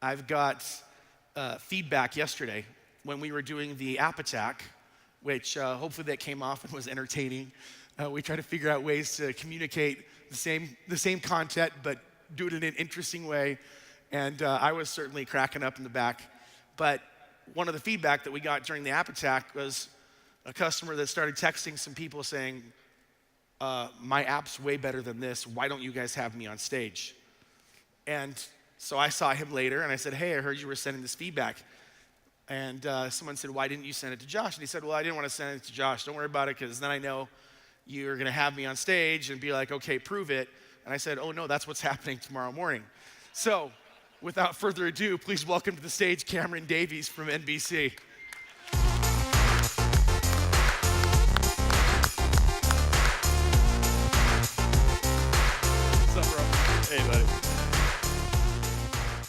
I've got feedback yesterday when we were doing the app attack, which hopefully that came off and was entertaining. We try to figure out ways to communicate the same content, but do it in an interesting way. And I was certainly cracking up in the back. But one of the feedback that we got during the app attack was a customer that started texting some people saying, my app's way better than this. Why don't you guys have me on stage? And so I saw him later and I said, hey, I heard you were sending this feedback. And someone said, why didn't you send it to Josh? And he said, well, I didn't want to send it to Josh. Don't worry about it, because then I know you're going to have me on stage and be like, okay, prove it. And I said, oh no, that's what's happening tomorrow morning. So without further ado, please welcome to the stage Cameron Davies from NBC. What's up, bro? Hey, buddy.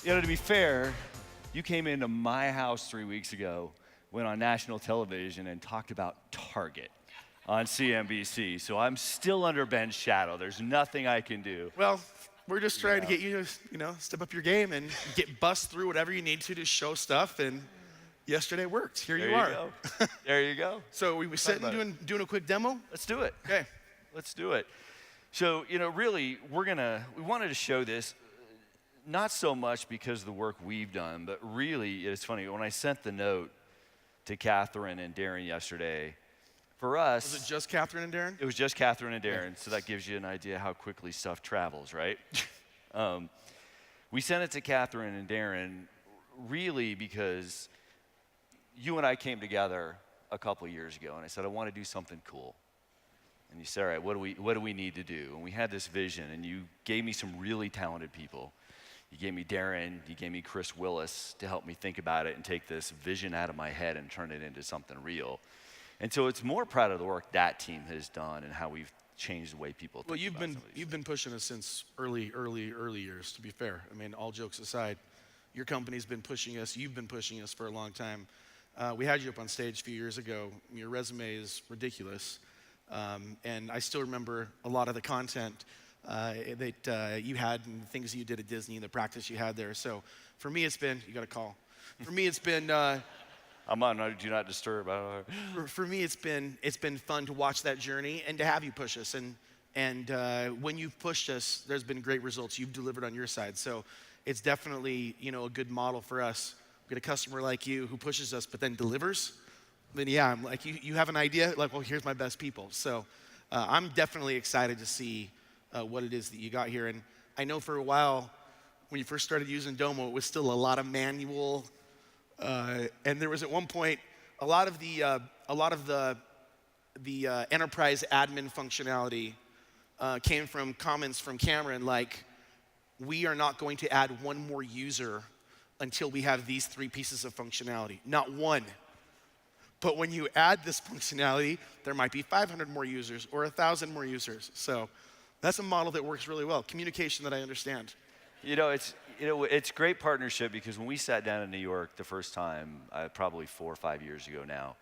You know, to be fair, you came into my house 3 weeks ago, went on national television and talked about Target on CNBC. So I'm still under Ben's shadow. There's nothing I can do. Well, we're just trying to get you to, step up your game and bust through whatever you need to show stuff. And yesterday worked. Here you are. Go. There you go. So we sitting doing a quick demo? Let's do it. Okay. Let's do it. So, really, we wanted to show this, not so much because of the work we've done, but really, it's funny, when I sent the note to Catherine and Darren yesterday, for us... Was it just Catherine and Darren? It was just Catherine and Darren, so that gives you an idea how quickly stuff travels, right? We sent it to Catherine and Darren really because you and I came together a couple years ago, and I said, I want to do something cool. And you said, all right, what do we need to do? And we had this vision, and you gave me some really talented people. You gave me Darren, you gave me Chris Willis to help me think about it and take this vision out of my head and turn it into something real. And so it's more proud of the work that team has done and how we've changed the way people think about Well, you've been pushing us since early years, to be fair. I mean, all jokes aside, your company's been pushing us, you've been pushing us for a long time. We had you up on stage a few years ago. Your resume is ridiculous. And I still remember a lot of the content that you had and the things you did at Disney and the practice you had there. So for me, it's been, you got a call. For me, it's been... I'm on Do Not Disturb. For me, it's been fun to watch that journey and to have you push us. And when you've pushed us, there's been great results. You've delivered on your side. So it's definitely, a good model for us. We get a customer like you who pushes us but then delivers. Then yeah, I'm like, you have an idea? Like, well, here's my best people. So I'm definitely excited to see what it is that you got here. And I know for a while, when you first started using Domo, it was still a lot of manual. And there was at one point a lot of the enterprise admin functionality came from comments from Cameron like, we are not going to add one more user until we have these 3 pieces of functionality. Not one. But when you add this functionality, there might be 500 more users or 1,000 more users. So that's a model that works really well. Communication that I understand. It's great partnership because when we sat down in New York the first time, probably 4 or 5 years ago now,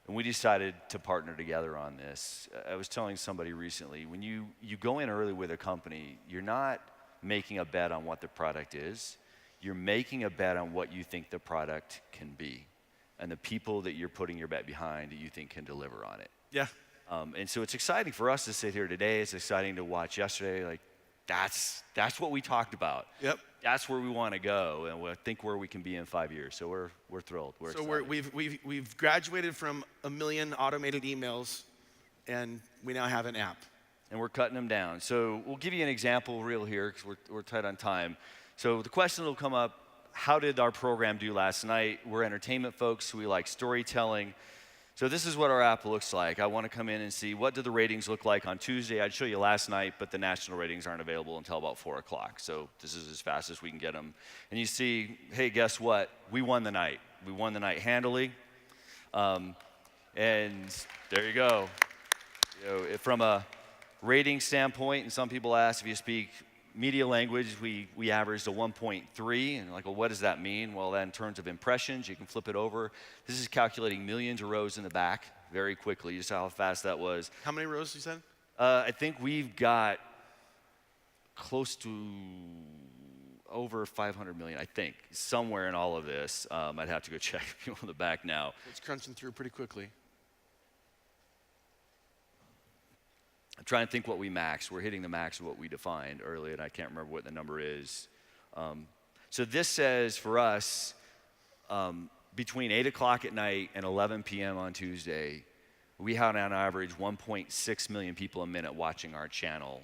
and we decided to partner together on this, I was telling somebody recently, when you go in early with a company, you're not making a bet on what the product is. You're making a bet on what you think the product can be and the people that you're putting your bet behind that you think can deliver on it. Yeah. And so it's exciting for us to sit here today. It's exciting to watch yesterday. Like, that's what we talked about. Yep. That's where we want to go, and we think where we can be in 5 years. So we're thrilled. We're excited. We've graduated from 1 million automated emails, and we now have an app. And we're cutting them down. So we'll give you an example real here because we're tight on time. So the question will come up, how did our program do last night? We're entertainment folks. We like storytelling. So this is what our app looks like. I want to come in and see what did the ratings look like on Tuesday. I'd show you last night, but the national ratings aren't available until about 4 o'clock. So this is as fast as we can get them. And you see, hey, guess what? We won the night. We won the night handily. And there you go. From a rating standpoint, and some people ask if you speak media language, we averaged a 1.3, and like, well, what does that mean? Well, in terms of impressions, you can flip it over. This is calculating millions of rows in the back very quickly. You saw how fast that was. How many rows you said? I think we've got close to over 500 million, I think, somewhere in all of this. I'd have to go check on the back now. It's crunching through pretty quickly. I'm trying to think what we maxed. We're hitting the max of what we defined earlier, and I can't remember what the number is. So this says for us, between 8 o'clock at night and 11 p.m. on Tuesday, we had on average 1.6 million people a minute watching our channel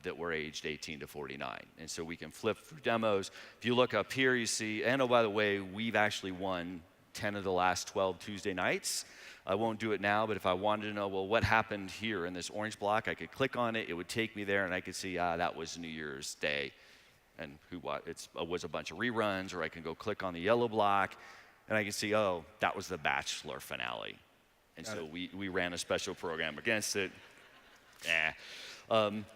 that were aged 18 to 49. And so we can flip through demos. If you look up here, you see, and oh, by the way, we've actually won 10 of the last 12 Tuesday nights. I won't do it now, but if I wanted to know, well, what happened here in this orange block, I could click on it, it would take me there, and I could see, that was New Year's Day. And it was a bunch of reruns, or I can go click on the yellow block, and I can see, oh, that was the Bachelor finale. And so we ran a special program against it.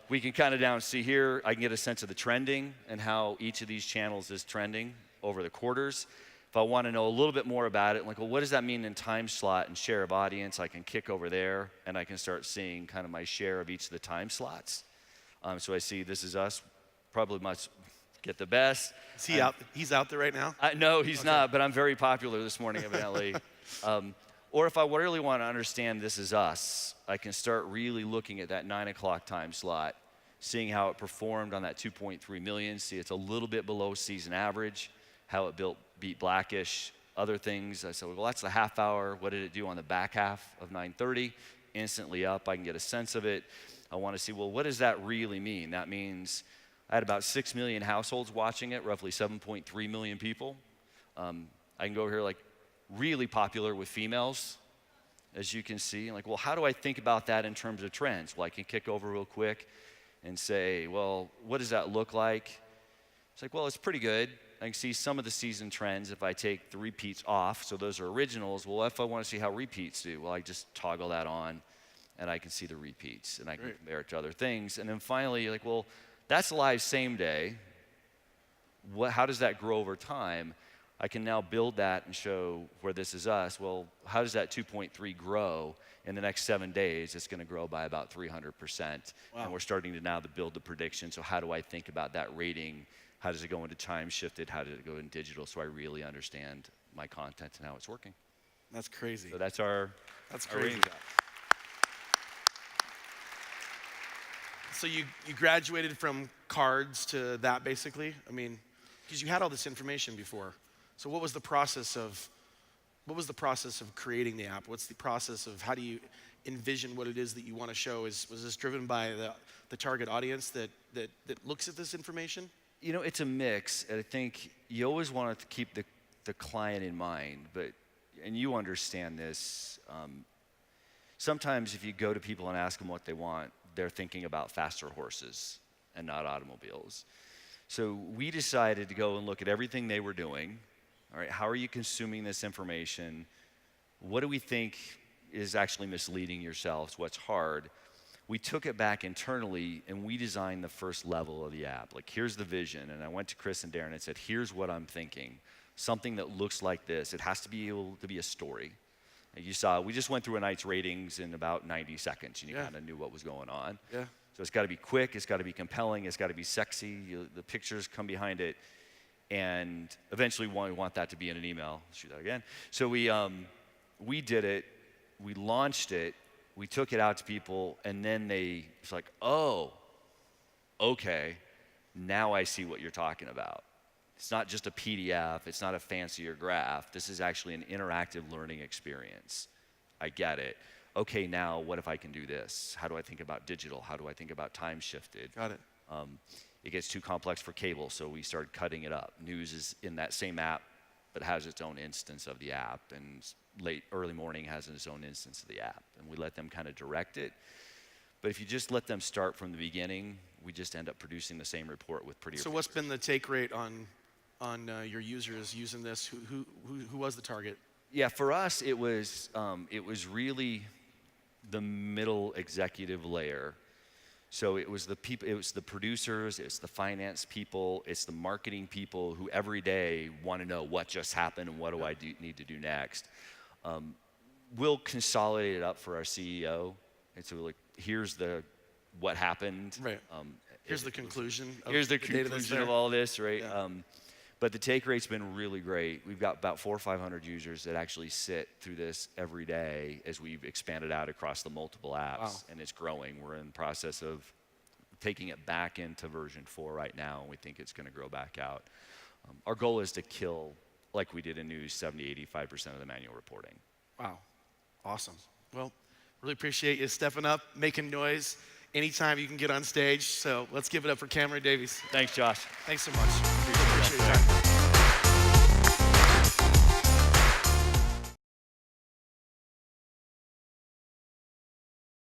We can kind of down see here, I can get a sense of the trending and how each of these channels is trending over the quarters. If I want to know a little bit more about it, like, well, what does that mean in time slot and share of audience? I can kick over there, and I can start seeing kind of my share of each of the time slots. So I see This Is Us probably must get the best. Is he out? He's out there right now? No, he's not, but I'm very popular this morning, evidently. Or if I really want to understand This Is Us, I can start really looking at that 9 o'clock time slot, seeing how it performed on that 2.3 million. See, it's a little bit below season average, how it beat Blackish, other things. I said, well, that's the half hour. What did it do on the back half of 9:30? Instantly up. I can get a sense of it. I want to see, well, what does that really mean? That means I had about 6 million households watching it, roughly 7.3 million people. I can go over here, like, really popular with females, as you can see. Like, well, how do I think about that in terms of trends? Well, I can kick over real quick and say, well, what does that look like? It's like, well, it's pretty good. I can see some of the season trends if I take the repeats off. So those are originals. Well, if I want to see how repeats do, well, I just toggle that on, and I can see the repeats, and I can compare it to other things. And then finally, like, well, that's live same day. How does that grow over time? I can now build that and show where This Is Us. Well, how does that 2.3 grow in the next 7 days? It's going to grow by about 300%. Wow. And we're starting to now build the prediction. So how do I think about that rating? How does it go into time shifted? How does it go in digital? So I really understand my content and how it's working. That's crazy. So that's our crazy. rating. So you graduated from cards to that, basically? I mean, because you had all this information before. So what was the process of creating the app? What's the process of how do you envision what it is that you want to show? Was this driven by the target audience that looks at this information? You know, it's a mix. And I think you always want to keep the client in mind, and you understand this. Sometimes if you go to people and ask them what they want, they're thinking about faster horses and not automobiles. So we decided to go and look at everything they were doing. All right, how are you consuming this information? What do we think is actually misleading yourselves? What's hard? We took it back internally and we designed the first level of the app. Like, here's the vision. And I went to Chris and Darren and said, here's what I'm thinking. Something that looks like this. It has to be able to be a story. And you saw, we just went through a night's ratings in about 90 seconds and you kind of knew what was going on. Yeah. So it's got to be quick, it's got to be compelling, it's got to be sexy, the pictures come behind it, and eventually we want that to be in an email. Let's do that again. So we did it, we launched it, we took it out to people, and then it's like, oh, okay, now I see what you're talking about. It's not just a PDF, it's not a fancier graph, this is actually an interactive learning experience. I get it. Okay, now what if I can do this? How do I think about digital? How do I think about time shifted? Got it. It gets too complex for cable, so we started cutting it up. News is in that same app, but has its own instance of the app, and early morning has its own instance of the app, and we let them kind of direct it. But if you just let them start from the beginning, we just end up producing the same report with prettier. So what's been the take rate on your users using this? Who was the target? Yeah, for us, it was really the middle executive layer. So it was the people, it was the producers, it's the finance people, it's the marketing people who every day want to know what just happened and what do I need to do next. We'll consolidate it up for our CEO, and so like, here's what happened. Right. Here's the conclusion. Here's the data that's conclusion there. of all this, right? Yeah. But the take rate's been really great. We've got about 400 or 500 users that actually sit through this every day as we've expanded out across the multiple apps, Wow. and it's growing. We're in the process of taking it back into version 4 right now, and we think it's going to grow back out. Our goal is to kill, like we did in news, 70-85% of the manual reporting. Wow. Awesome. Well, really appreciate you stepping up, making noise. Anytime you can get on stage. So let's give it up for Cameron Davies. Thanks, Josh. Thanks so much. Appreciate your time.